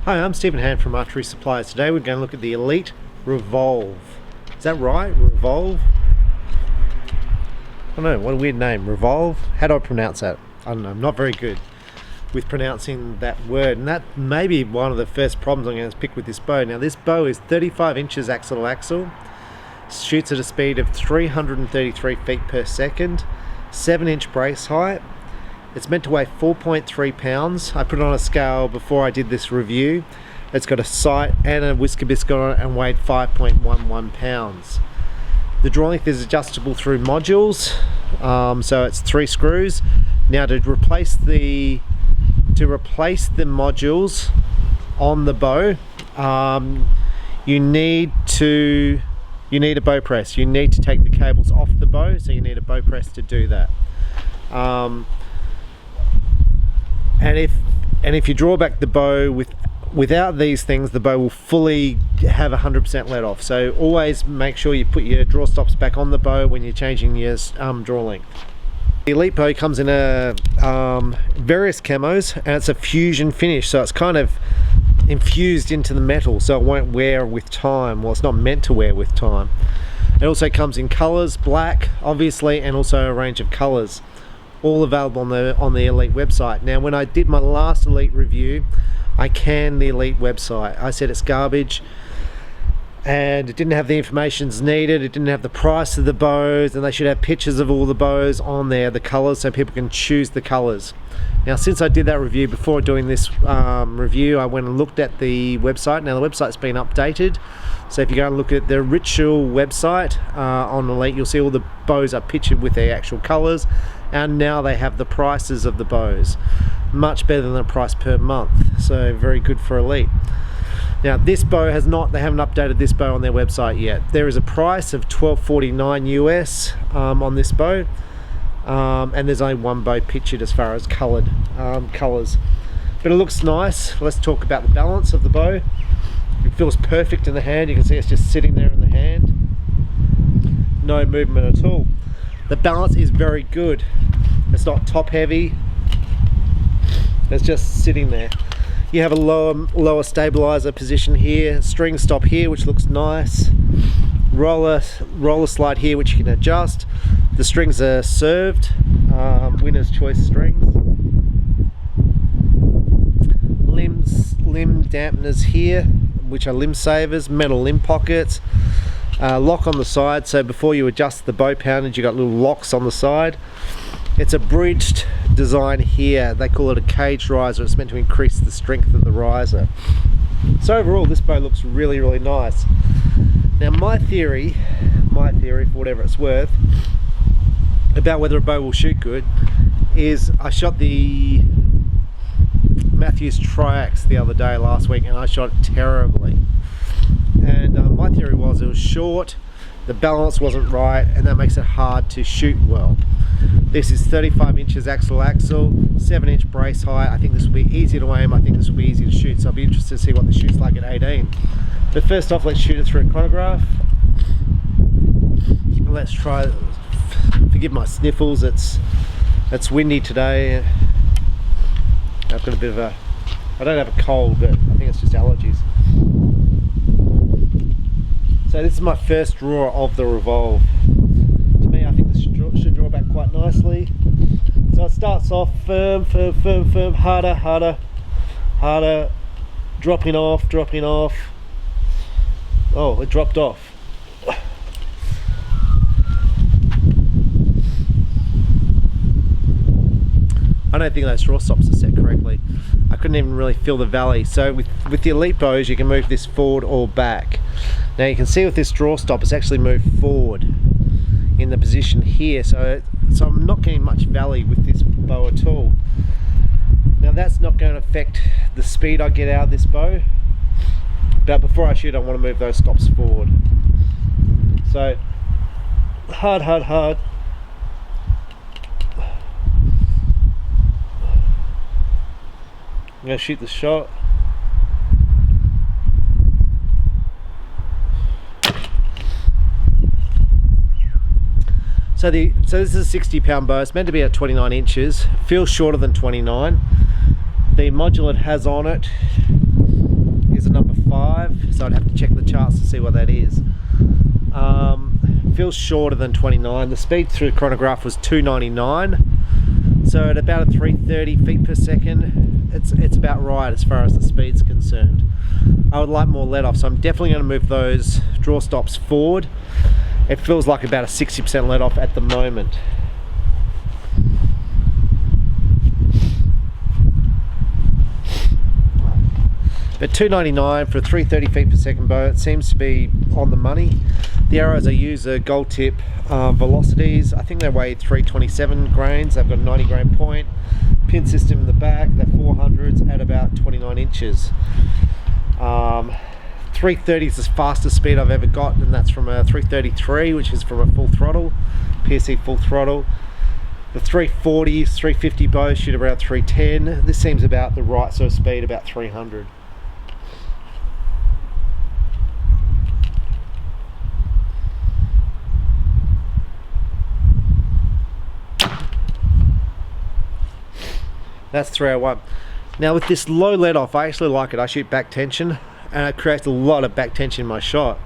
Hi, I'm Stephen Hann from Archery Supplies. Today we're going to look at the Elite Revolve. Is that right? Revolve? I don't know, what a weird name. Revolve? How do I pronounce that? I don't know, I'm not very good with pronouncing that word. And that may be one of the first problems I'm going to pick with this bow. Now this bow is 35 inches axle to axle, shoots at a speed of 333 feet per second, 7-inch brace height. It's meant to weigh 4.3 pounds. I put it on a scale before I did this review. It's got a sight and a whisker biscuit on it and weighed 5.11 pounds. The draw length is adjustable through modules, so it's 3 screws. Now to replace the modules on the bow, you need a bow press. You need to take the cables off the bow, so you need a bow press to do that. And if you draw back the bow without these things, the bow will fully have 100% let off. So always make sure you put your draw stops back on the bow when you're changing your draw length. The Elite bow comes in various camos, and it's a fusion finish, so it's kind of infused into the metal, so it won't wear with time. Well, it's not meant to wear with time. It also comes in colors, black obviously, and also a range of colors, all available on the Elite website. Now when I did my last Elite review, I canned the Elite website. I said it's garbage and it didn't have the information needed, it didn't have the price of the bows, and they should have pictures of all the bows on there, the colors, so people can choose the colors. Now since I did that review, before doing this review, I went and looked at the website. Now the website's been updated, so if you go and look at the Ritual website on Elite, you'll see all the bows are pictured with their actual colors, and now they have the prices of the bows. Much better than the price per month, so very good for Elite. Now this bow they haven't updated this bow on their website yet. There is a price of $12.49 US on this bow, and there's only one bow pictured as far as colors, but it looks nice. Let's talk about the balance of the bow. It feels perfect in the hand. You can see it's just sitting there in the hand, no movement at all. The balance is very good. It's not top heavy, it's just sitting there. You have a lower stabilizer position here, string stop here which looks nice, roller slide here which you can adjust. The strings are served, winner's choice strings. Limb dampeners here which are limb savers, metal limb pockets. Lock on the side, so before you adjust the bow poundage, you got little locks on the side. It's a bridged design here. They call it a cage riser. It's meant to increase the strength of the riser. So overall this bow looks really, really nice. Now my theory for whatever it's worth about whether a bow will shoot good is, I shot the Matthews Triax the other day last week and I shot it terribly. And my theory was it was short, the balance wasn't right, and that makes it hard to shoot well. This is 35 inches axle to axle, 7-inch brace height. I think this will be easy to aim, I think this will be easy to shoot, so I'll be interested to see what this shoots like at 18. But first off, let's shoot it through a chronograph. Let's try, forgive my sniffles, it's windy today. I've got a bit of I don't have a cold, but I think it's just allergies. So this is my first draw of the Revolve. To me, I think this should draw back quite nicely. So it starts off firm, harder, dropping off. Oh, it dropped off. I don't think those draw stops are set correctly. I couldn't even really feel the valley. So with the Elite bows, you can move this forward or back. Now you can see with this draw stop, it's actually moved forward in the position here. So I'm not getting much valley with this bow at all. Now that's not going to affect the speed I get out of this bow. But before I shoot, I want to move those stops forward. So hard. I'm going to shoot the shot. So this is a 60 pound bow. It's meant to be at 29 inches. Feels shorter than 29. The module it has on it 25, so I'd have to check the charts to see what that is. Feels shorter than 29. The speed through Chronograph was 299, so at about 330 feet per second, it's about right as far as the speed's concerned. I would like more let off, so I'm definitely going to move those draw stops forward. It feels like about a 60% let off at the moment. But 299 for a 330 feet per second bow, it seems to be on the money. The arrows I use are gold tip velocities. I think they weigh 327 grains. They've got a 90 grain point. Pin system in the back, they're 400s at about 29 inches. 330 is the fastest speed I've ever got, and that's from a 333, which is from a full throttle, PSE full throttle. The 340s, 350 bows shoot around 310. This seems about the right sort of speed, about 300. That's 301. Now with this low let off, I actually like it. I shoot back tension, and it creates a lot of back tension in my shot.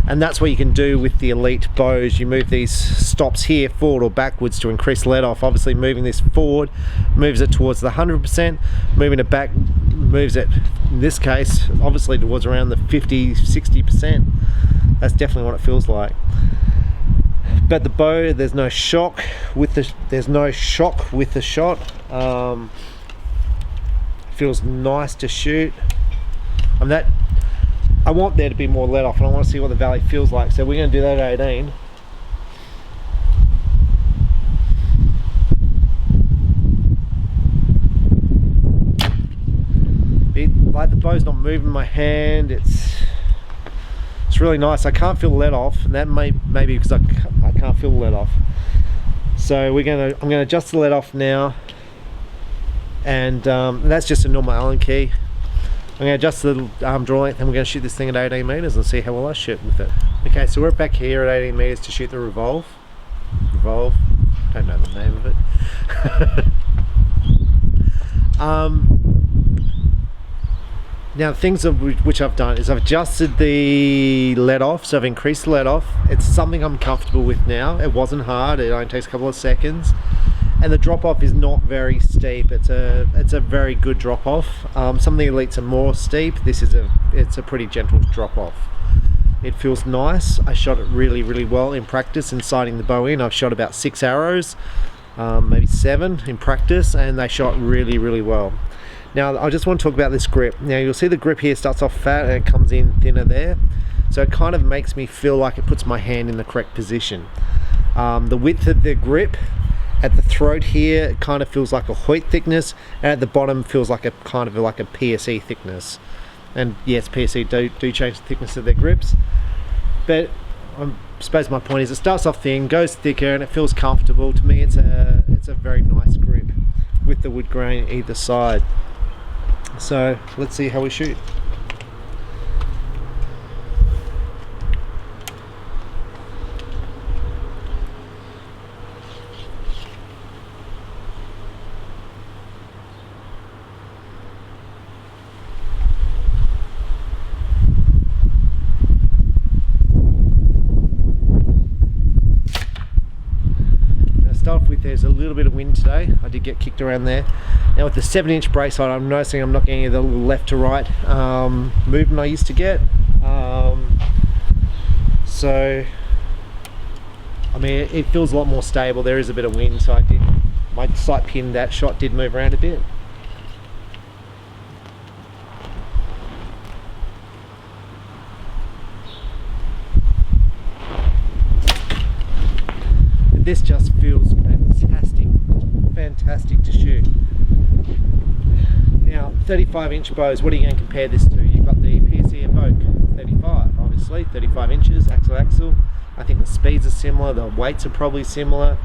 And that's what you can do with the Elite bows. You move these stops here forward or backwards to increase let off. Obviously moving this forward moves it towards the 100%, moving it back moves it, in this case, obviously towards around the 50-60%. That's definitely what it feels like. But the bow, there's no shock with the shot. Feels nice to shoot. I want there to be more let off, and I want to see what the valley feels like, so we're going to do that at 18. Like the bow's not moving my hand, it's really nice. I can't feel the let off, and that may be because I can't feel the let off. So I'm going to adjust the let off now, and that's just a normal Allen key. I'm going to adjust the draw length, and we're going to shoot this thing at 18 meters and see how well I shoot with it. Okay, so we're back here at 18 meters to shoot the Revolve. Don't know the name of it. Now the things which I've done is I've adjusted the let off, so I've increased the let off. It's something I'm comfortable with now. It wasn't hard, it only takes a couple of seconds. And the drop off is not very steep. It's a very good drop off. Some of the Elites are more steep. It's a pretty gentle drop off. It feels nice. I shot it really well in practice and sighting the bow in. I've shot about 6 arrows, maybe 7 in practice, and they shot really well. Now I just want to talk about this grip. Now you'll see the grip here starts off fat and it comes in thinner there. So it kind of makes me feel like it puts my hand in the correct position. The width of the grip at the throat here, it kind of feels like a Hoyt thickness, and at the bottom feels like a kind of like a PSE thickness. And yes, PSE do change the thickness of their grips, but I suppose my point is it starts off thin, goes thicker, and it feels comfortable. To me, it's a very nice grip with the wood grain either side. So let's see how we shoot. Start off with, there's a little bit of wind today. I did get kicked around there. Now with the 7-inch brace on, I'm noticing I'm not getting the left to right movement I used to get. So I mean, it feels a lot more stable. There is a bit of wind, so my sight pin, that shot did move around a bit. This just feels fantastic to shoot. Now 35-inch bows, what are you going to compare this to? You've got the PSE Evoke 35, obviously 35 inches axle. I think the speeds are similar, the weights are probably similar.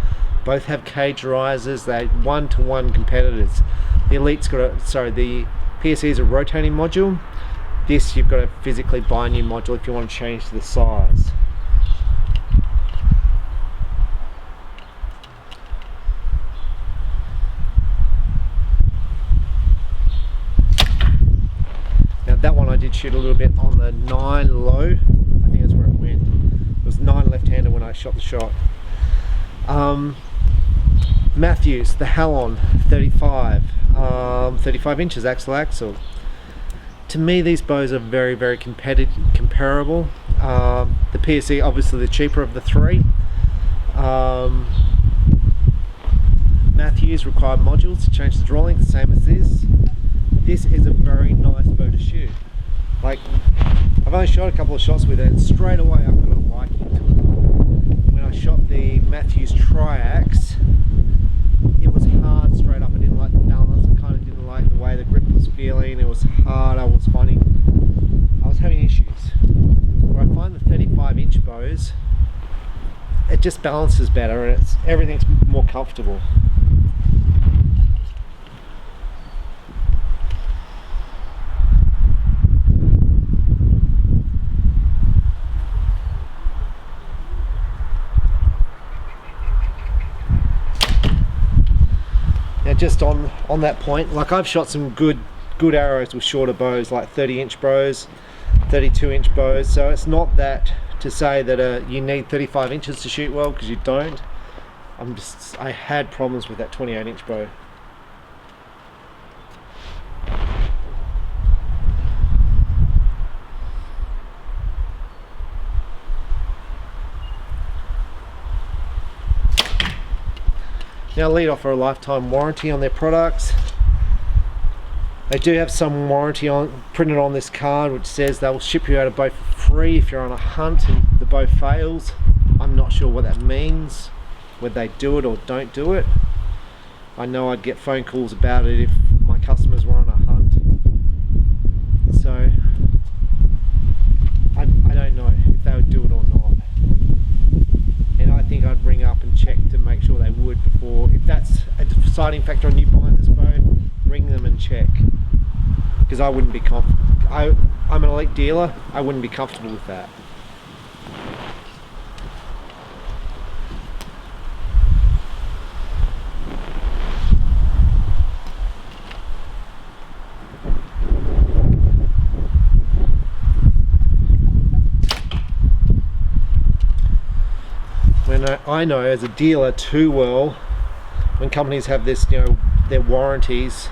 Both have cage risers. They're 1-to-1 competitors. The Elite's got the PSE is a rotating module. This you've got to physically buy a new module if you want to change the size. That one I did shoot a little bit on the 9 low. I think that's where it went. It was 9 left-hander when I shot the shot. Matthews, the Hann 35, 35 inches axle. To me, these bows are very, very comparable. The PSE, obviously the cheaper of the three. Matthews required modules to change the draw length, the same as this. This is a very nice bow to shoot. Like, I've only shot a couple of shots with it, and straight away I've got a liking to it. When I shot the Matthews Triax, it was hard straight up. I didn't like the balance. I kind of didn't like the way the grip was feeling. It was hard. I was having issues. Where I find the 35-inch bows, it just balances better, and everything's more comfortable. Now, just on that point, like, I've shot some good arrows with shorter bows, like 30-inch bows, 32-inch bows. So it's not that to say that you need 35 inches to shoot well, because you don't. I had problems with that 28-inch bow. Now, Elite offer a lifetime warranty on their products. They do have some warranty printed on this card, which says they will ship you out a bow for free if you're on a hunt and the bow fails. I'm not sure what that means, whether they do it or don't do it. I know I'd get phone calls about it if my customers were on a hunt. So I don't know if they would do it or not. And I think I'd ring up and check to make sure they would before. If that's a deciding factor on you buying this bow, ring them and check. Because I wouldn't be I'm an Elite dealer, I wouldn't be comfortable with that. When I know as a dealer too well, when companies have this, their warranties,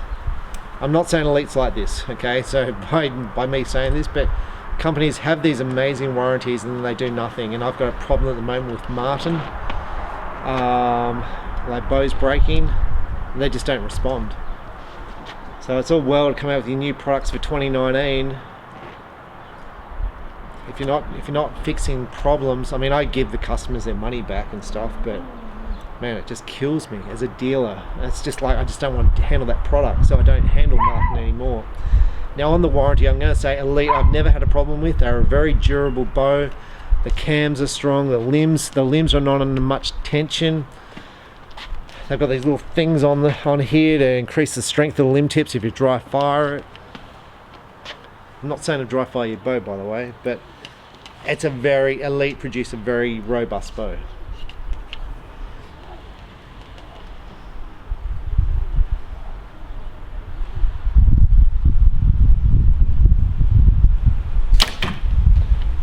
I'm not saying Elite's like this, okay, so by me saying this, but companies have these amazing warranties and then they do nothing. And I've got a problem at the moment with Martin, like bows breaking, and they just don't respond. So it's all well to come out with your new products for 2019. If you're not fixing problems, I mean, I give the customers their money back and stuff, but man, it just kills me as a dealer. It's just like, I just don't want to handle that product, so I don't handle Martin anymore. Now, on the warranty, I'm going to say Elite I've never had a problem with. They're a very durable bow. The cams are strong. The limbs are not under much tension. They've got these little things on here to increase the strength of the limb tips if you dry fire it. I'm not saying to dry fire your bow, by the way, but it's a very Elite produce a very robust bow.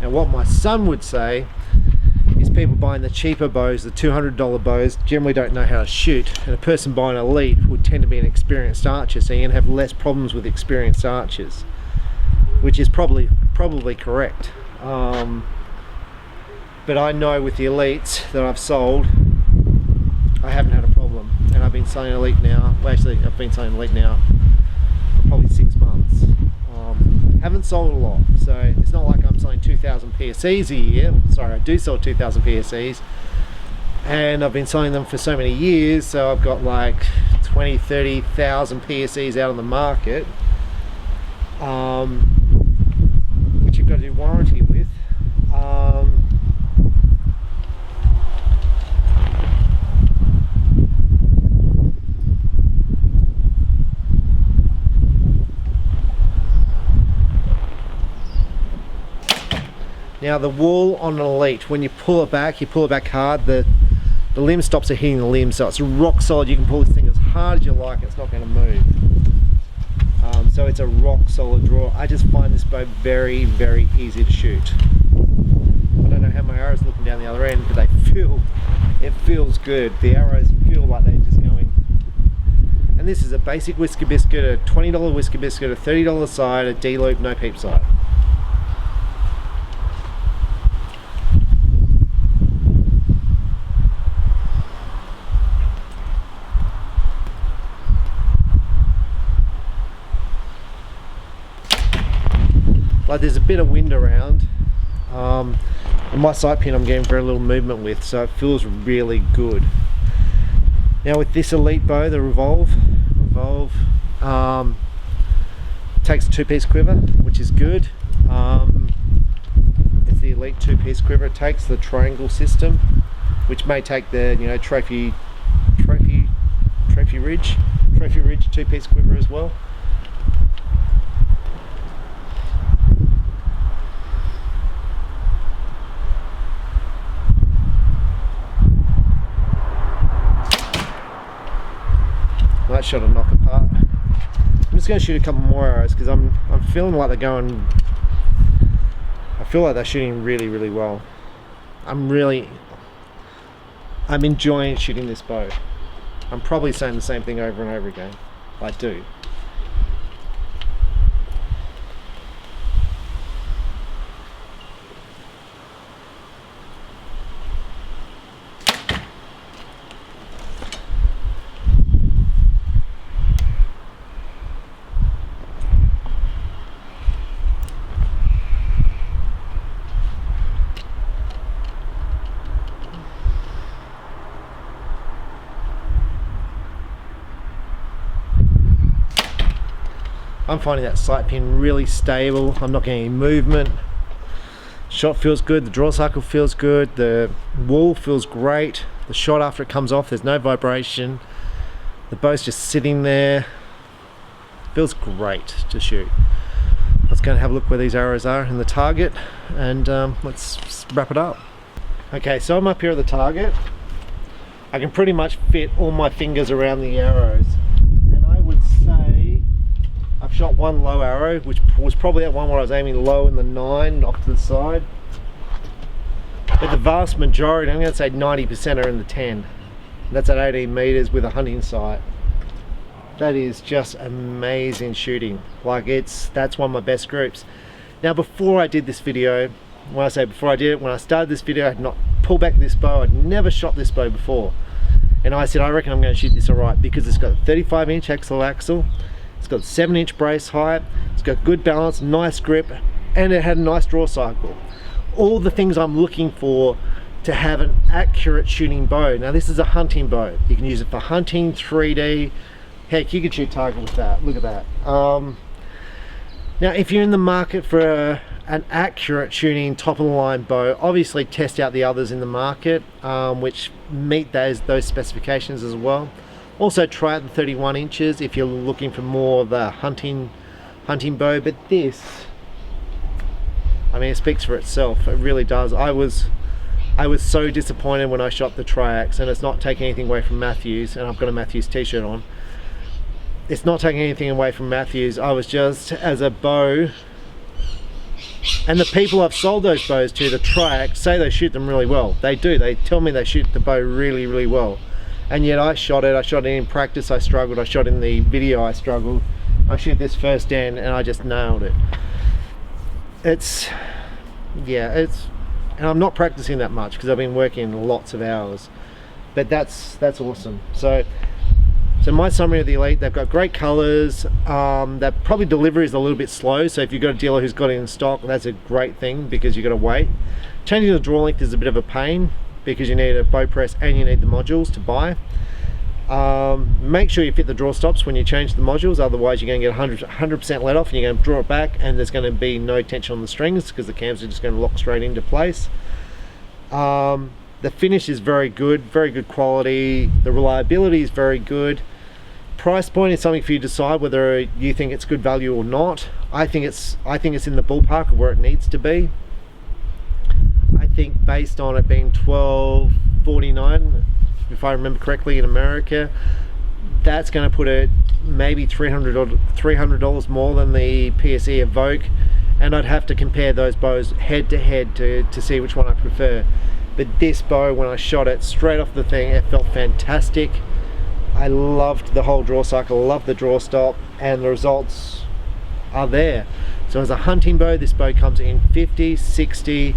Now, what my son would say is people buying the cheaper bows, the $200 bows, generally don't know how to shoot, and a person buying Elite would tend to be an experienced archer, so you're going to have less problems with experienced archers, which is probably correct. But I know with the Elites that I've sold, I haven't had a problem, and I've been selling Elite now. Well, actually, I've been selling Elite now for probably 6 months. Haven't sold a lot, so it's not like I'm selling 2,000 PSEs a year. Sorry, I do sell 2,000 PSEs, and I've been selling them for so many years, so I've got like 20,000-30,000 PSEs out on the market, which you've got to do warranty with. Now, the wool on an Elite, when you pull it back hard, the limb stops are hitting the limb, so it's rock solid. You can pull this thing as hard as you like, it's not going to move. so it's a rock solid draw. I just find this bow very, very easy to shoot. I don't know how my arrows looking down the other end, but it feels good. The arrows feel like they're just going. And this is a basic whisker biscuit, a $20 whisker biscuit, a $30 side, a D-loop, no peep sight. Like there's a bit of wind around, and my sight pin I'm getting very little movement with, so it feels really good. Now with this Elite bow, the Revolve takes a 2-piece quiver, which is good. It's the Elite 2-piece quiver. It takes the triangle system, which may take the Trophy Ridge 2-piece quiver as well. That shot a knock apart. I'm just going to shoot a couple more arrows because I'm feeling like they're going. I feel like they're shooting really, really well. I'm enjoying shooting this bow. I'm probably saying the same thing over and over again. I do. I'm finding that sight pin really stable. I'm not getting any movement. Shot feels good, the draw cycle feels good, the wool feels great. The shot after it comes off, there's no vibration. The bow's just sitting there. Feels great to shoot. Let's go and have a look where these arrows are in the target, and let's wrap it up. Okay, so I'm up here at the target. I can pretty much fit all my fingers around the arrows. And I would say I've shot one low arrow, which was probably that one where I was aiming low in the 9 off to the side. But the vast majority, I'm going to say 90%, are in the 10. That's at 18 meters with a hunting sight. That is just amazing shooting. Like that's one of my best groups. Now before I did this video, when I say before I did it, when I started this video, I had not pulled back this bow. I'd never shot this bow before. And I said, I reckon I'm going to shoot this alright because it's got a 35-inch axle. It's got 7-inch brace height. It's got good balance, nice grip, and it had a nice draw cycle. All the things I'm looking for to have an accurate shooting bow. Now this is a hunting bow. You can use it for hunting, 3D. Heck, you could shoot target with that. Look at that. Now if you're in the market for an accurate shooting top of the line bow, obviously test out the others in the market which meet those specifications as well. Also try out the 31 inches if you're looking for more of the hunting bow. But this, I mean, it speaks for itself. It really does. I was so disappointed when I shot the Triax, and it's not taking anything away from Matthews, and I've got a Matthews t-shirt on. It's not taking anything away from Matthews. I was just, as a bow, and the people I've sold those bows to, the Triax, say they shoot them really well. They do. They tell me they shoot the bow really, really well. And yet I shot it in practice, I struggled. I shot in the video, I struggled. I shoot this first end and I just nailed it. And I'm not practicing that much because I've been working lots of hours. But that's awesome. So my summary of the Elite, they've got great colors. That probably delivery is a little bit slow, so if you've got a dealer who's got it in stock, that's a great thing because you've got to wait. Changing the draw length is a bit of a pain because you need a bow press and you need the modules to buy. Make sure you fit the draw stops when you change the modules, otherwise you're going to get 100% let off and you're going to draw it back and there's going to be no tension on the strings because the cams are just going to lock straight into place. The finish is very good quality. The reliability is very good. Price point is something for you to decide whether you think it's good value or not. I think it's in the ballpark of where it needs to be. I think based on it being $12.49, if I remember correctly, in America, that's going to put it maybe $300 more than the PSE Evoke, and I'd have to compare those bows head to head to see which one I prefer. But this bow, when I shot it straight off the thing, it felt fantastic. I loved the whole draw cycle, loved the draw stop, and the results are there. So as a hunting bow, this bow comes in 50, 60,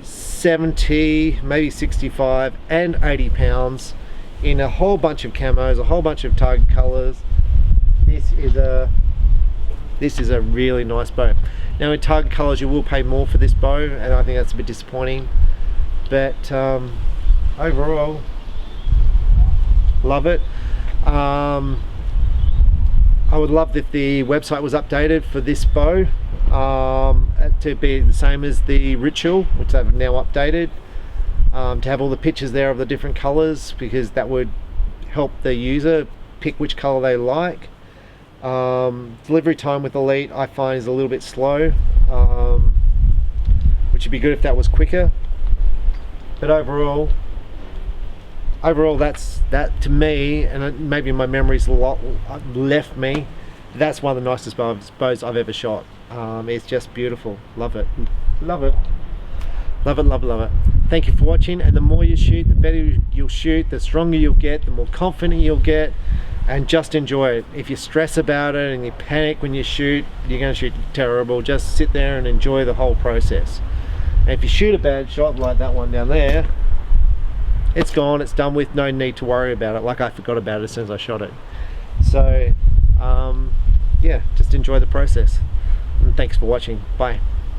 70, maybe 65 and 80 pounds in a whole bunch of camos, a whole bunch of target colors. This is a really nice bow. Now in target colors you will pay more for this bow, and I think that's a bit disappointing, but overall love it. I would love if the website was updated for this bow to be the same as the Ritual, which they've now updated, to have all the pictures there of the different colors, because that would help the user pick which color they like. Delivery time with Elite I find is a little bit slow, which would be good if that was quicker. But overall that to me, and maybe my memory's a lot left me, that's one of the nicest bows I've ever shot. It's just beautiful. Love it, love it, love it, love it, love it. Thank you for watching, and the more you shoot, the better you'll shoot, the stronger you'll get, the more confident you'll get, and just enjoy it. If you stress about it and you panic when you shoot, you're going to shoot terrible. Just sit there and enjoy the whole process. And if you shoot a bad shot like that one down there, it's gone, it's done with, no need to worry about it, like I forgot about it as soon as I shot it. So yeah, just enjoy the process, and thanks for watching. Bye.